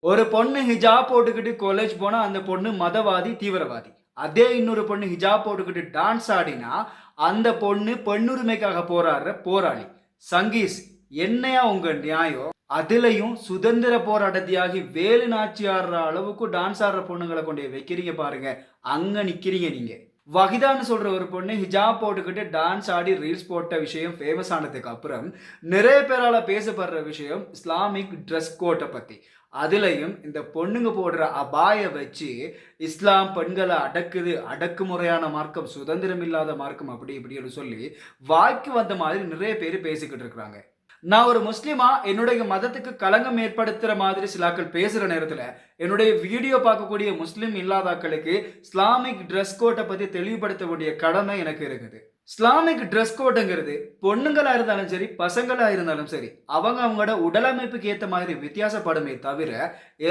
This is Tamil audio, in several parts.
ஒரு பொண்ணு ஹிஜாப் போட்டுக்கிட்டு காலேஜ் போனா அந்த பொண்ணு மதவாதி, தீவிரவாதி. அதே இன்னொரு பொண்ணு ஹிஜாப் போட்டுக்கிட்டு டான்ஸ் ஆடினா, அந்த பொண்ணு பெண்ணுரிமைக்காக போராடுற போராளி. சங்கீஸ், என்னையா உங்க நியாயம்? அதுலயும் சுதந்திர போராட்ட தியாகி வேலு நாச்சியார் அளவுக்கு டான்ஸ் ஆடுற பொண்ணுங்கள கொண்டு வைக்கிறீங்க பாருங்க. அங்க நிக்கிறீங்க நீங்க. வஹிதான்னு சொல்ற ஒரு பொண்ணு ஹிஜாப் போட்டுக்கிட்டு டான்ஸ் ஆடி ரீல்ஸ் போட்ட விஷயம் ஃபேமஸ் ஆனதுக்கு அப்புறம் நிறைய பேரால பேசப்படுற விஷயம் இஸ்லாமிக் ட்ரெஸ் கோட்டை பத்தி. அதுலயும் இந்த பொண்ணுங்க போடுற அபாய வச்சு இஸ்லாம் பெண்களை அடக்குது, அடக்குமுறையான மார்க்கம், சுதந்திரம் இல்லாத மார்க்கம் அப்படி இப்படின்னு சொல்லி வாய்க்கு வந்த மாதிரி நிறைய பேர் பேசிக்கிட்டு இருக்கிறாங்க. நான் ஒரு முஸ்லிமா என்னுடைய மதத்துக்கு களங்கம் ஏற்படுத்துற மாதிரி சிலாக்கள் பேசுற நேரத்துல என்னுடைய வீடியோ பார்க்கக்கூடிய முஸ்லிம் இல்லாதாக்களுக்கு இஸ்லாமிக் ட்ரெஸ் கோட்டை பத்தி தெளிவுபடுத்த வேண்டிய கடமை எனக்கு இருக்குது. இஸ்லாமிக் ட்ரெஸ் கோடுங்கிறது பொண்ணுங்களா இருந்தாலும் சரி, பசங்களா இருந்தாலும் சரி, அவங்களோட உடலமைப்புக்கு ஏற்ற மாதிரி வித்தியாசப்படுமே தவிர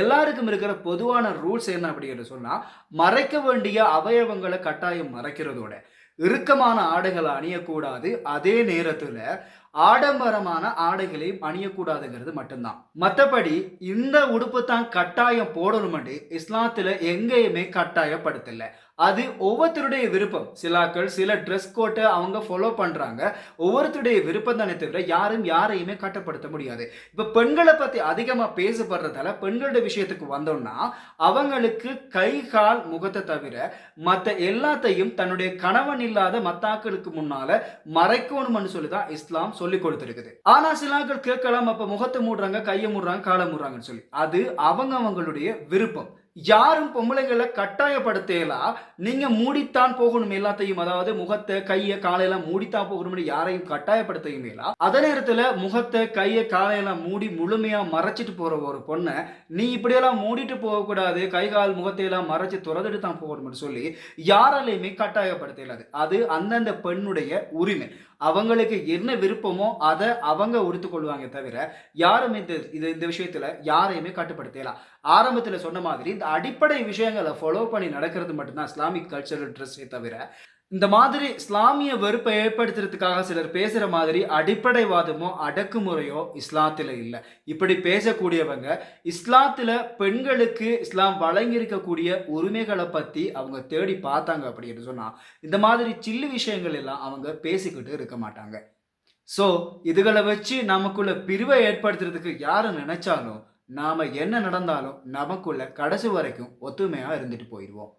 எல்லாருக்கும் இருக்கிற பொதுவான ரூல்ஸ் என்ன அப்படின்னு சொன்னா, மறைக்க வேண்டிய அவயவங்களை கட்டாயம் மறைக்கிறதோட இறுக்கமான ஆடைகளை அணியக்கூடாது. அதே நேரத்துல ஆடம்பரமான ஆடைகளையும் அணியக்கூடாதுங்கிறது மட்டும்தான். மற்றபடி இந்த உடுப்பு தான் கட்டாயம் போடணும்னு இஸ்லாத்துல எங்கேயுமே கட்டாயப்படுத்தல. அது ஒவ்வொருத்தருடைய விருப்பம். சிலாக்கள் சில ட்ரெஸ் கோட்டை அவங்க ஃபாலோ பண்றாங்க. ஒவ்வொருத்தருடைய விருப்பம் தானே தவிர யாரும் யாரையுமே கட்டுப்படுத்த முடியாது. இப்ப பெண்களை பத்தி அதிகமா பேசப்படுறதால பெண்களுடைய விஷயத்துக்கு வந்தோம்னா அவங்களுக்கு கை கால் முகத்தை தவிர மற்ற எல்லாத்தையும் தன்னுடைய கணவன் இல்லாத மத்தாக்களுக்கு முன்னால மறைக்கணும்னு சொல்லிதான் இஸ்லாம் சொல்லி கொடுத்திருக்குது. ஆனா சிலாக்கள் கேட்கலாம், அப்ப முகத்தை மூடுறாங்க, கையை மூடுறாங்க, காலை மூடுறாங்கன்னு சொல்லி. அது அவங்களுடைய விருப்பம். யாரும் பொம்பளைகளை கட்டாயப்படுத்தலாம். நீங்க மூடித்தான் போகணும் எல்லாத்தையும், அதாவது முகத்தை கையை காலையெல்லாம் மூடித்தான் போகணும்னு யாரையும் கட்டாயப்படுத்தவும் இல்ல. அதே நேரத்துல முகத்தை கையை காலையெல்லாம் மூடி முழுமையா மறைச்சிட்டு போற ஒரு பொண்ணை நீ இப்படியெல்லாம் மூடிட்டு போகக்கூடாது, கை கால் முகத்தை எல்லாம் மறைச்சு துறந்துட்டு தான் போகணும்னு சொல்லி யாராலையுமே கட்டாயப்படுத்த இயலாது. அது அந்தந்த பெண்ணுடைய உரிமை. அவங்களுக்கு என்ன விருப்பமோ அதை அவங்க உடுத்துக் கொள்வாங்க தவிர யாரும் இந்த விஷயத்துல யாரையுமே கட்டுப்படுத்தலாம். ஆரம்பத்துல சொன்ன மாதிரி இந்த அடிப்படை விஷயங்களை ஃபாலோ பண்ணி நடக்கிறது மட்டும்தான் இஸ்லாமிக் கல்ச்சரல் ட்ரெஸ்ஸே தவிர இந்த மாதிரி இஸ்லாமிய வெறுப்பை ஏற்படுத்துறதுக்காக சிலர் பேசுற மாதிரி அடிப்படைவாதமோ அடக்குமுறையோ இஸ்லாத்துல இல்லை. இப்படி பேசக்கூடியவங்க இஸ்லாத்துல பெண்களுக்கு இஸ்லாம் வழங்கியிருக்கக்கூடிய உரிமைகளை பத்தி அவங்க தேடி பார்த்தாங்க அப்படின்னு சொன்னா இந்த மாதிரி சில்லு விஷயங்கள் எல்லாம் அவங்க பேசிக்கிட்டு இருக்க மாட்டாங்க. ஸோ இதுகளை வச்சு நமக்குள்ள பிரிவை ஏற்படுத்துறதுக்கு யாரு நினைச்சாலும் நாம என்ன நடந்தாலும் நமக்குள்ள கடைசி வரைக்கும் ஒத்துமையா இருந்துட்டு போயிடுவோம்.